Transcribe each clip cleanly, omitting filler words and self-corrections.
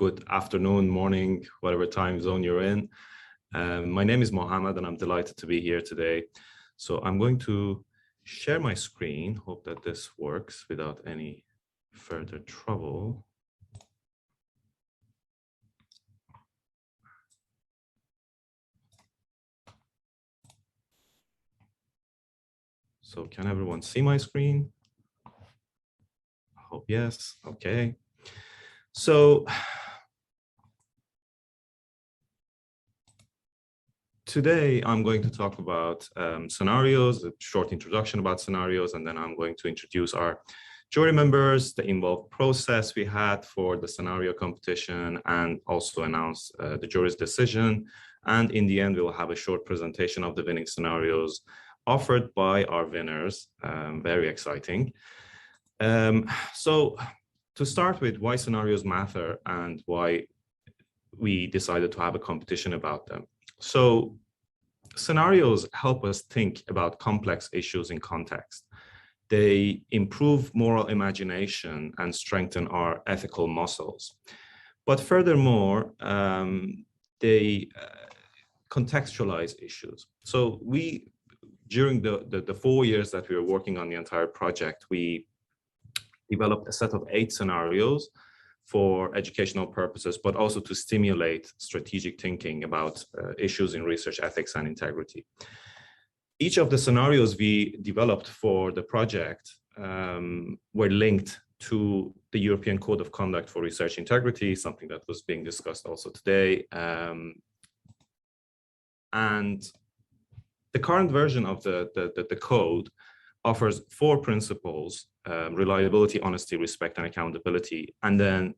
good afternoon, morning, whatever time zone you're in. My name is Mohammad and I'm delighted to be here today. So I'm going to share my screen. Hope that this works without any further trouble. So can everyone see my screen? I hope yes. Okay. So today I'm going to talk about scenarios, a short introduction about scenarios, and then I'm going to introduce our jury members, the involved process we had for the scenario competition, and also announce the jury's decision. And in the end, we will have a short presentation of the winning scenarios offered by our winners. Very exciting. So to start with, why scenarios matter and why we decided to have a competition about them. So scenarios help us think about complex issues in context. They improve moral imagination and strengthen our ethical muscles. But furthermore, they contextualize issues. So during the 4 years that we were working on the entire project, we developed a set of 8 scenarios for educational purposes, but also to stimulate strategic thinking about issues in research ethics and integrity. Each of the scenarios we developed for the project were linked to the European Code of Conduct for Research Integrity, something that was being discussed also today. And the current version of the code offers 4 principles: reliability, honesty, respect, and accountability, and then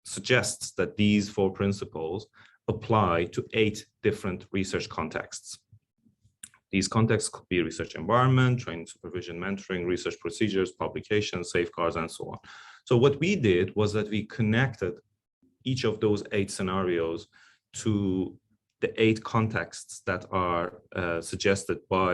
suggests that these 4 principles apply to 8 different research contexts. These contexts could be research environment, training, supervision, mentoring, research procedures, publications, safeguards, and so on. So what we did was that we connected each of those 8 scenarios to the 8 contexts that are suggested by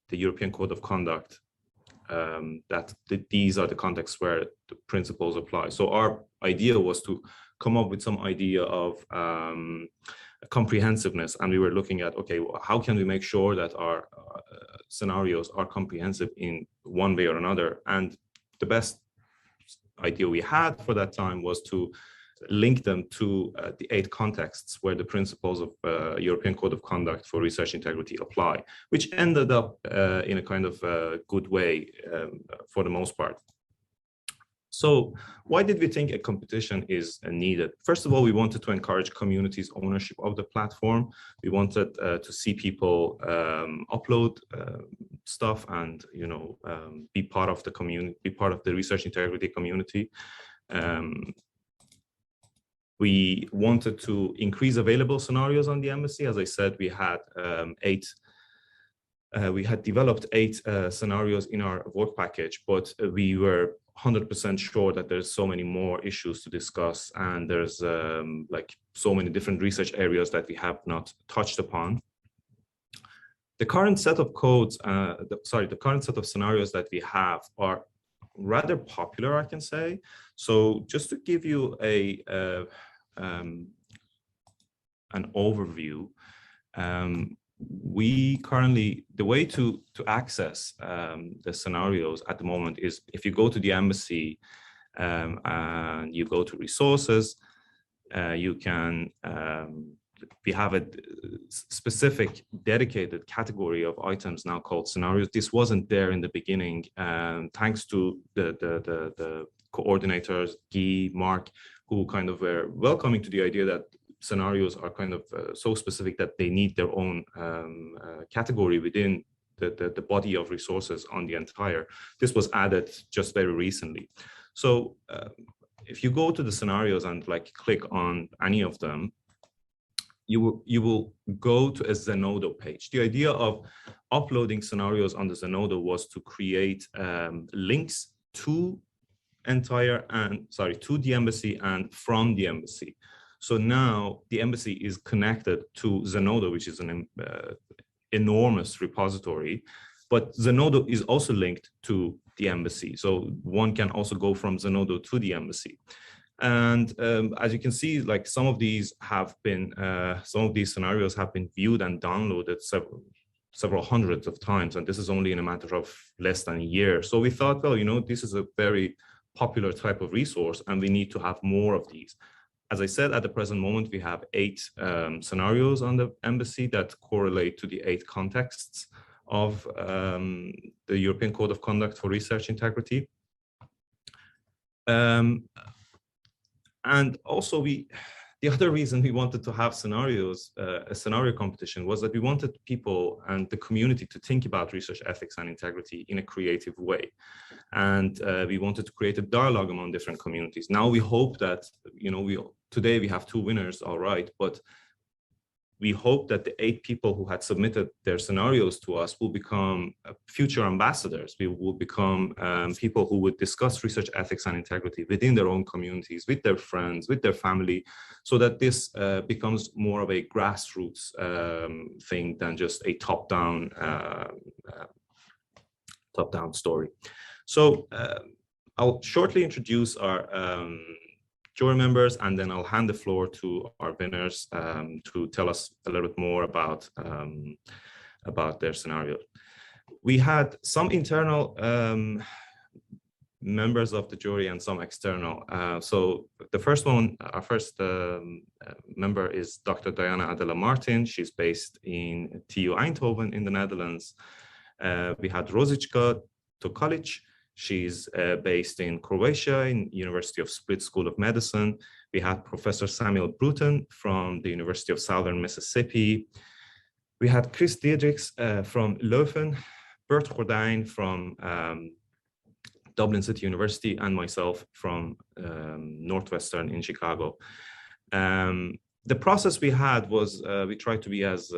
the European Code of Conduct, these are the contexts where the principles apply. So our idea was to come up with some idea of comprehensiveness, and we were looking at, okay, well, how can we make sure that our scenarios are comprehensive in one way or another? And the best idea we had for that time was to link them to the 8 contexts where the principles of European Code of Conduct for Research Integrity apply, which ended up in a kind of good way for the most part. So why did we think a competition is needed? First of all, we wanted to encourage communities' ownership of the platform. We wanted to see people upload stuff and, be part of the community, be part of the research integrity community. We wanted to increase available scenarios on the embassy. As I said, we had developed 8 scenarios in our work package, but we were 100% sure that there's so many more issues to discuss, and there's like so many different research areas that we have not touched upon. The current set of codes, the current set of scenarios that we have are rather popular, I can say. So just to give you an overview, we currently, the way to access the scenarios at the moment is if you go to the embassy and you go to resources, you can, we have a specific dedicated category of items now called scenarios. This wasn't there in the beginning, thanks to the coordinators, Guy, Mark, who kind of were welcoming to the idea that scenarios are kind of so specific that they need their own category within the body of resources on the EnTIRE. This was added just very recently. So if you go to the scenarios and click on any of them, you will go to a Zenodo page. The idea of uploading scenarios on the Zenodo was to create links to EnTIRE to the embassy and from the embassy. So now the embassy is connected to Zenodo, which is an enormous repository, but Zenodo is also linked to the embassy. So one can also go from Zenodo to the embassy. And as you can see, like some of these scenarios have been viewed and downloaded several hundreds of times, and this is only in a matter of less than a year. So we thought, well, this is a very popular type of resource, and we need to have more of these. As I said, at the present moment, we have 8 scenarios on the embassy that correlate to the 8 contexts of the European Code of Conduct for Research Integrity. And also the other reason we wanted to have scenarios, a scenario competition, was that we wanted people and the community to think about research ethics and integrity in a creative way. And we wanted to create a dialogue among different communities. Now we hope that, today we have 2 winners, all right, but we hope that the 8 people who had submitted their scenarios to us will become future ambassadors. We will become people who would discuss research ethics and integrity within their own communities, with their friends, with their family, so that this becomes more of a grassroots thing than just a top-down story. So I'll shortly introduce our jury members, and then I'll hand the floor to our winners to tell us a little bit more about their scenario. We had some internal members of the jury and some external. So the first one, our first member is Dr. Diana Adela Martin. She's based in TU Eindhoven in the Netherlands. We had Roshni Jagan. She's based in Croatia in University of Split School of Medicine. We had Professor Samuel Bruton from the University of Southern Mississippi. We had Chris Diedrichs from Leuven, Bert Gordijn from Dublin City University, and myself from Northwestern in Chicago. The process we had was we tried to be as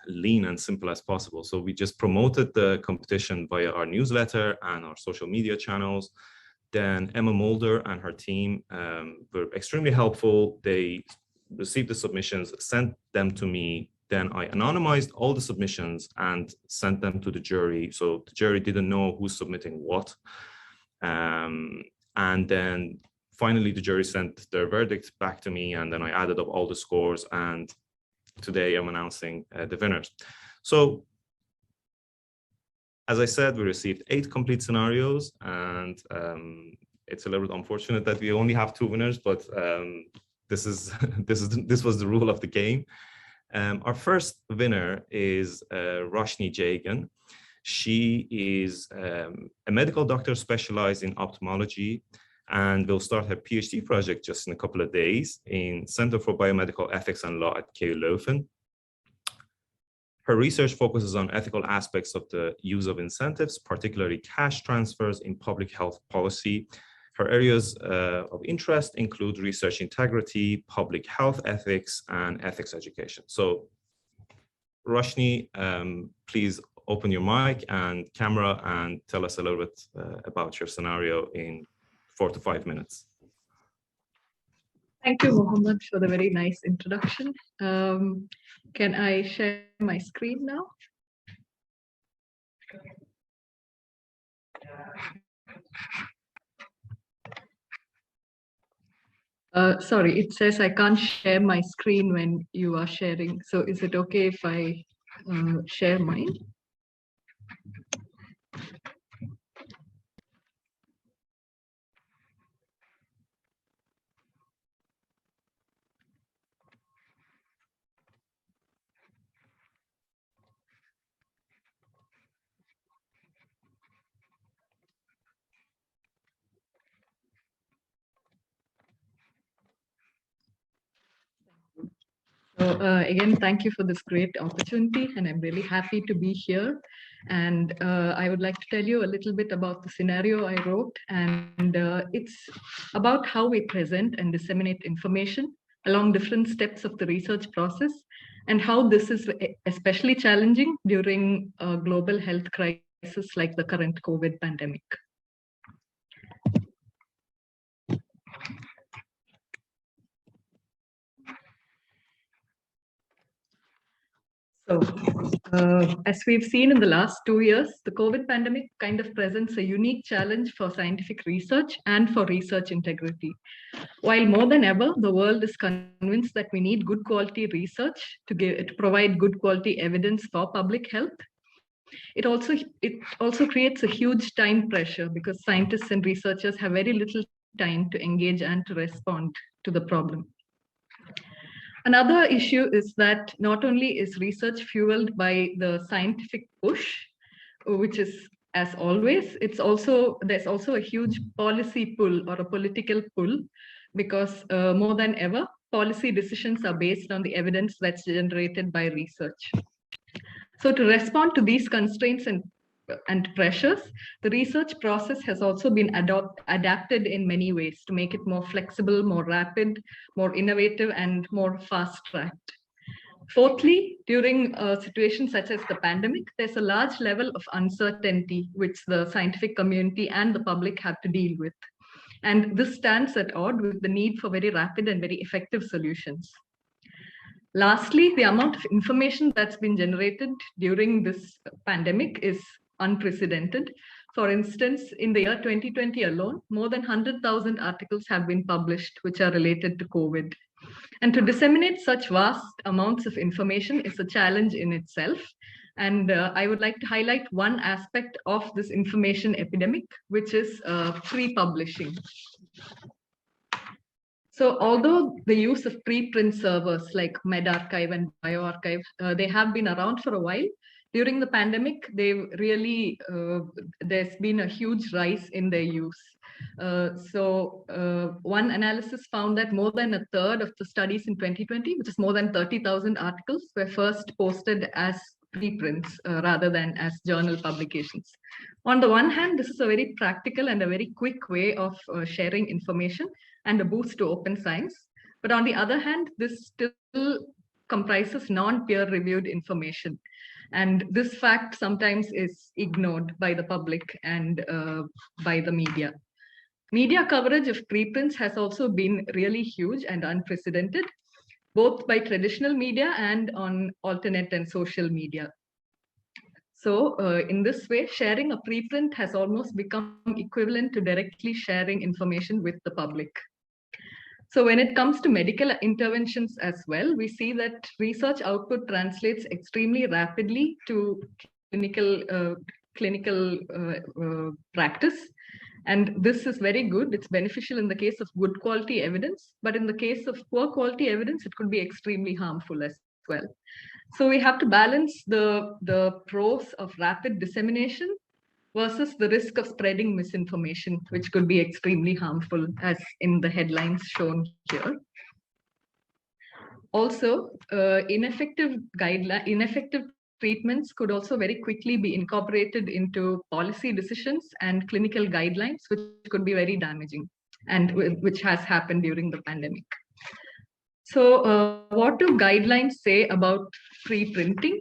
lean and simple as possible. So we just promoted the competition via our newsletter and our social media channels. Then Emma Mulder and her team were extremely helpful. They received the submissions, sent them to me. Then I anonymized all the submissions and sent them to the jury. So the jury didn't know who's submitting what. And then finally, the jury sent their verdict back to me, and then I added up all the scores, and today I'm announcing the winners. So, as I said, we received 8 complete scenarios, and it's a little bit unfortunate that we only have 2 winners, but this was the rule of the game. Our first winner is Roshni Jagan. She is a medical doctor specialized in ophthalmology, and will start her PhD project just in a couple of days in Center for Biomedical Ethics and Law at KU Leuven. Her research focuses on ethical aspects of the use of incentives, particularly cash transfers in public health policy. Her areas of interest include research integrity, public health ethics, and ethics education. So, Roshni, please open your mic and camera and tell us a little bit about your scenario in 4 to 5 minutes. Thank you, Mohammad, for the very nice introduction. Can I share my screen now? Sorry, it says I can't share my screen when you are sharing. So is it okay if I share mine? So again, thank you for this great opportunity, and I'm really happy to be here. And I would like to tell you a little bit about the scenario I wrote, and it's about how we present and disseminate information along different steps of the research process, and how this is especially challenging during a global health crisis like the current COVID pandemic. So, as we've seen in the last 2 years, the COVID pandemic kind of presents a unique challenge for scientific research and for research integrity. While more than ever, the world is convinced that we need good quality research to provide good quality evidence for public health, it also creates a huge time pressure because scientists and researchers have very little time to engage and to respond to the problem. Another issue is that not only is research fueled by the scientific push, which is as always, there's also a huge policy pull or a political pull, because more than ever, policy decisions are based on the evidence that's generated by research. So to respond to these constraints and pressures, the research process has also been adapted in many ways to make it more flexible, more rapid, more innovative, and more fast-tracked. Fourthly, during a situation such as the pandemic, there's a large level of uncertainty which the scientific community and the public have to deal with. And this stands at odds with the need for very rapid and very effective solutions. Lastly, the amount of information that's been generated during this pandemic is unprecedented. For instance, in the year 2020 alone, more than 100,000 articles have been published which are related to COVID. And to disseminate such vast amounts of information is a challenge in itself. And I would like to highlight one aspect of this information epidemic, which is pre-publishing. So although the use of preprint servers like medRxiv and bioRxiv, they have been around for a while, during the pandemic, they've really, there's been a huge rise in their use. One analysis found that more than a third of the studies in 2020, which is more than 30,000 articles, were first posted as preprints rather than as journal publications. On the one hand, this is a very practical and a very quick way of sharing information and a boost to open science. But on the other hand, this still comprises non-peer-reviewed information. And this fact sometimes is ignored by the public and by the media. Media coverage of preprints has also been really huge and unprecedented, both by traditional media and on alternate and social media. So in this way, sharing a preprint has almost become equivalent to directly sharing information with the public. So when it comes to medical interventions as well, we see that research output translates extremely rapidly to clinical practice. And this is very good. It's beneficial in the case of good quality evidence, but in the case of poor quality evidence, it could be extremely harmful as well. So we have to balance the pros of rapid dissemination versus the risk of spreading misinformation, which could be extremely harmful, as in the headlines shown here. Also, ineffective treatments could also very quickly be incorporated into policy decisions and clinical guidelines, which could be very damaging, and which has happened during the pandemic. So what do guidelines say about pre-printing?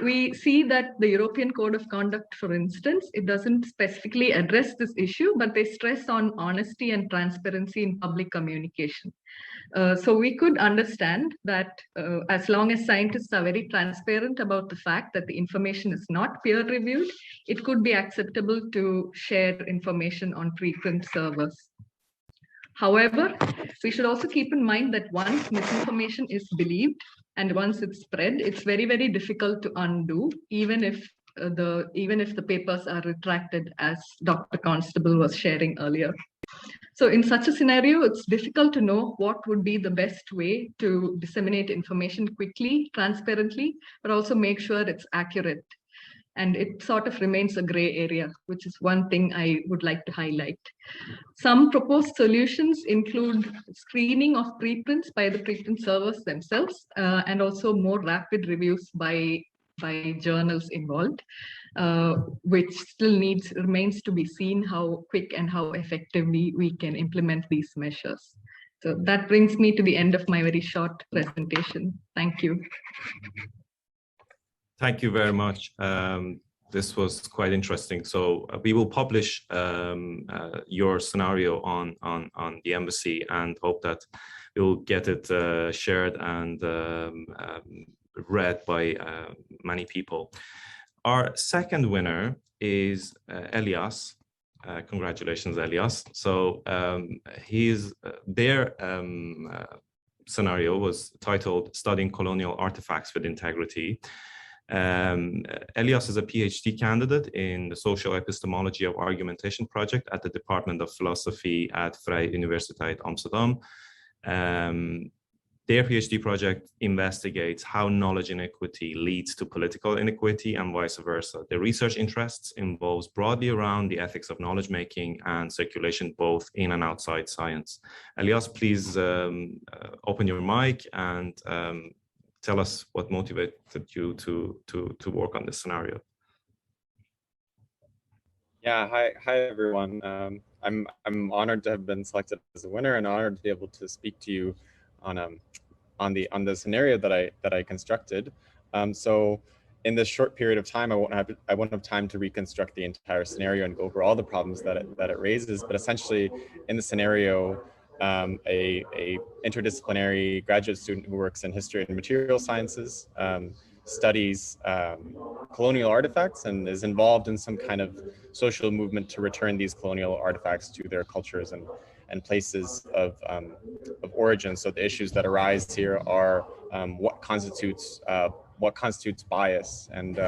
We see that the European Code of Conduct, for instance, it doesn't specifically address this issue, but they stress on honesty and transparency in public communication. So we could understand that as long as scientists are very transparent about the fact that the information is not peer-reviewed, it could be acceptable to share information on preprint servers. However, we should also keep in mind that once misinformation is believed and once it's spread, it's very, very difficult to undo, even if the papers are retracted, as Dr. Constable was sharing earlier. So in such a scenario, it's difficult to know what would be the best way to disseminate information quickly, transparently, but also make sure it's accurate. And it sort of remains a gray area, which is one thing I would like to highlight. Some proposed solutions include screening of preprints by the preprint servers themselves, and also more rapid reviews by journals involved, which still remains to be seen how quick and how effectively we can implement these measures. So that brings me to the end of my very short presentation. Thank you. Thank you very much. This was quite interesting. So we will publish your scenario on the embassy and hope that you'll get it shared and read by many people. Our second winner is Elias. Congratulations, Elias. So their scenario was titled Studying Colonial Artifacts with Integrity. Elias is a PhD candidate in the Social Epistemology of Argumentation project at the Department of Philosophy at Vrije Universiteit Amsterdam. Their PhD project investigates how knowledge inequity leads to political inequity and vice versa. Their research interests involves broadly around the ethics of knowledge making and circulation, both in and outside science. Elias, please open your mic and tell us what motivated you to work on this scenario. Yeah, hi everyone. I'm honored to have been selected as a winner and honored to be able to speak to you on the scenario that I constructed. So in this short period of time, I won't have time to reconstruct the entire scenario and go over all the problems that it raises. But essentially, in the scenario, a interdisciplinary graduate student who works in history and material sciences studies colonial artifacts and is involved in some kind of social movement to return these colonial artifacts to their cultures and places of origin. So the issues that arise here are what constitutes bias and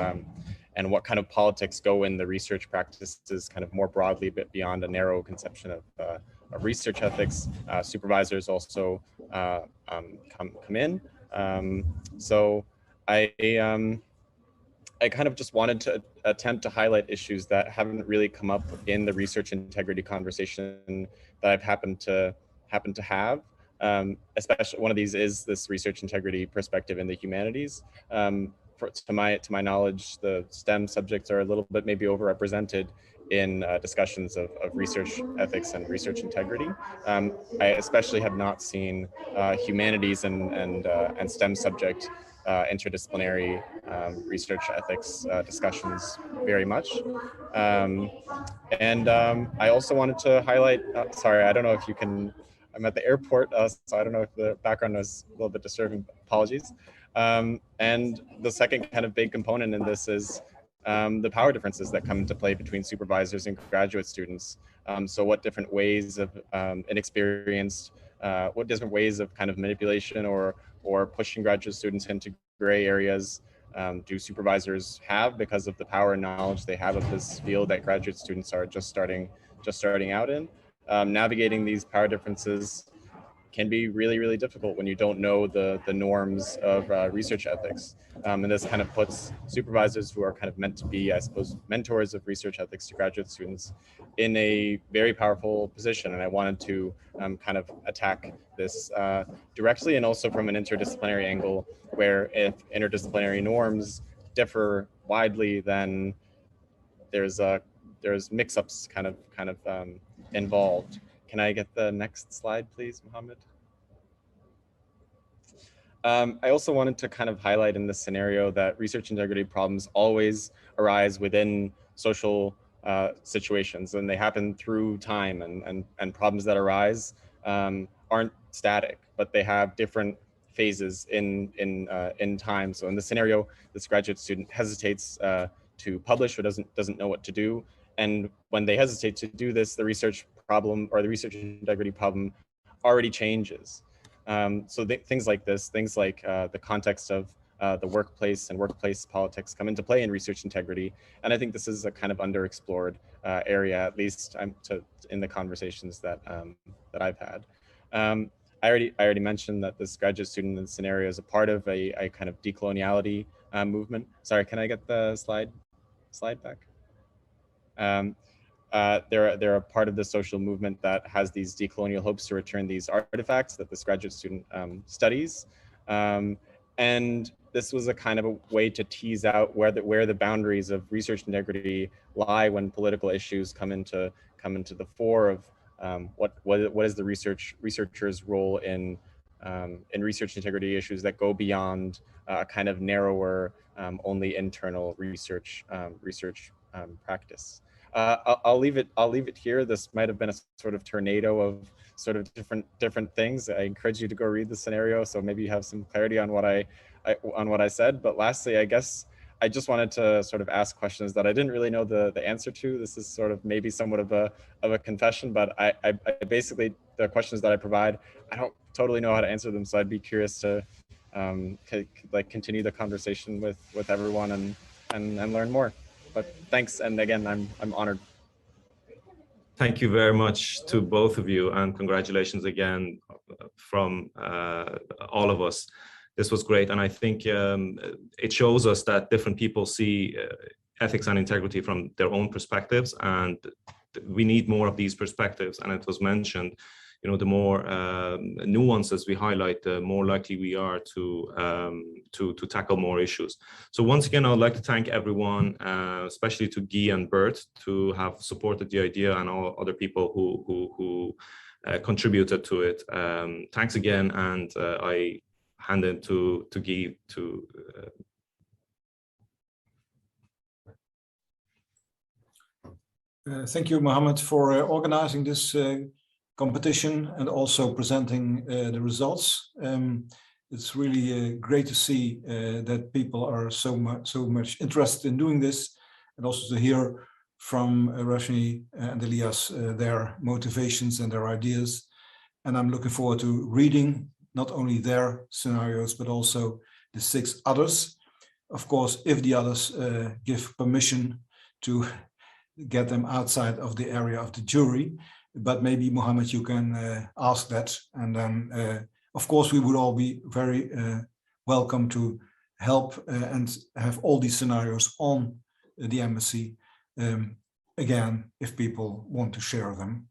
what kind of politics go in the research practices kind of more broadly, but beyond a narrow conception of research ethics. Supervisors also come in. So I kind of just wanted to attempt to highlight issues that haven't really come up in the research integrity conversation that I've happened to have. Especially one of these is this research integrity perspective in the humanities. To my knowledge, the STEM subjects are a little bit maybe overrepresented in discussions of research ethics and research integrity. I especially have not seen humanities and STEM subject interdisciplinary research ethics discussions very much. I also wanted to highlight, sorry, I don't know if you can, I'm at the airport, so I don't know if the background was a little bit disturbing, apologies. And the second kind of big component in this is the power differences that come into play between supervisors and graduate students. So what different ways of inexperienced, what different ways of kind of manipulation or pushing graduate students into gray areas do supervisors have because of the power and knowledge they have of this field that graduate students are just starting out in? Navigating these power differences can be really, really difficult when you don't know the norms of research ethics. And this kind of puts supervisors who are kind of meant to be, I suppose, mentors of research ethics to graduate students in a very powerful position. And I wanted to kind of attack this directly and also from an interdisciplinary angle, where if interdisciplinary norms differ widely, then there's mix-ups kind of involved. Can I get the next slide, please, Mohammad? I also wanted to kind of highlight in this scenario that research integrity problems always arise within social situations, and they happen through time, and problems that arise aren't static, but they have different phases in time. So in the scenario, this graduate student hesitates to publish or doesn't know what to do. And when they hesitate to do this, the research problem or the research integrity problem already changes. So things like this, things like the context of the workplace and workplace politics come into play in research integrity. And I think this is a kind of underexplored area, at least in the conversations that I've had. I already mentioned that this graduate student in the scenario is a part of a kind of decoloniality movement. Sorry, can I get the slide back? They're a part of the social movement that has these decolonial hopes to return these artifacts that this graduate student studies. And this was a kind of a way to tease out where the boundaries of research integrity lie when political issues come into the fore of what is the researcher's role in research integrity issues that go beyond a kind of narrower, only internal research practice. I'll leave it here. This might have been a sort of tornado of sort of different things. I encourage you to go read the scenario, so maybe you have some clarity on what I said. But lastly, I guess I just wanted to sort of ask questions that I didn't really know the answer to. This is sort of maybe somewhat of a confession, but I basically, the questions that I provide, I don't totally know how to answer them. So I'd be curious to like continue the conversation with everyone and learn more. But thanks, and again, I'm honored. Thank you very much to both of you, and congratulations again from all of us. This was great, and I think it shows us that different people see ethics and integrity from their own perspectives, and we need more of these perspectives. And it was mentioned, you know, the more nuances we highlight, the more likely we are to tackle more issues. So once again, I'd like to thank everyone, especially to Guy and Bert, to have supported the idea, and all other people who contributed to it. Thanks again, and I hand it to Guy to. Thank you, Mohammad, for organizing this competition and also presenting the results. It's really great to see that people are so much interested in doing this, and also to hear from Roshni and Elias their motivations and their ideas. And I'm looking forward to reading not only their scenarios, but also the 6 others. Of course, if the others give permission to get them outside of the area of the jury. But maybe, Mohammad, you can ask that. And then, of course, we would all be very welcome to help and have all these scenarios on the embassy. Again, if people want to share them.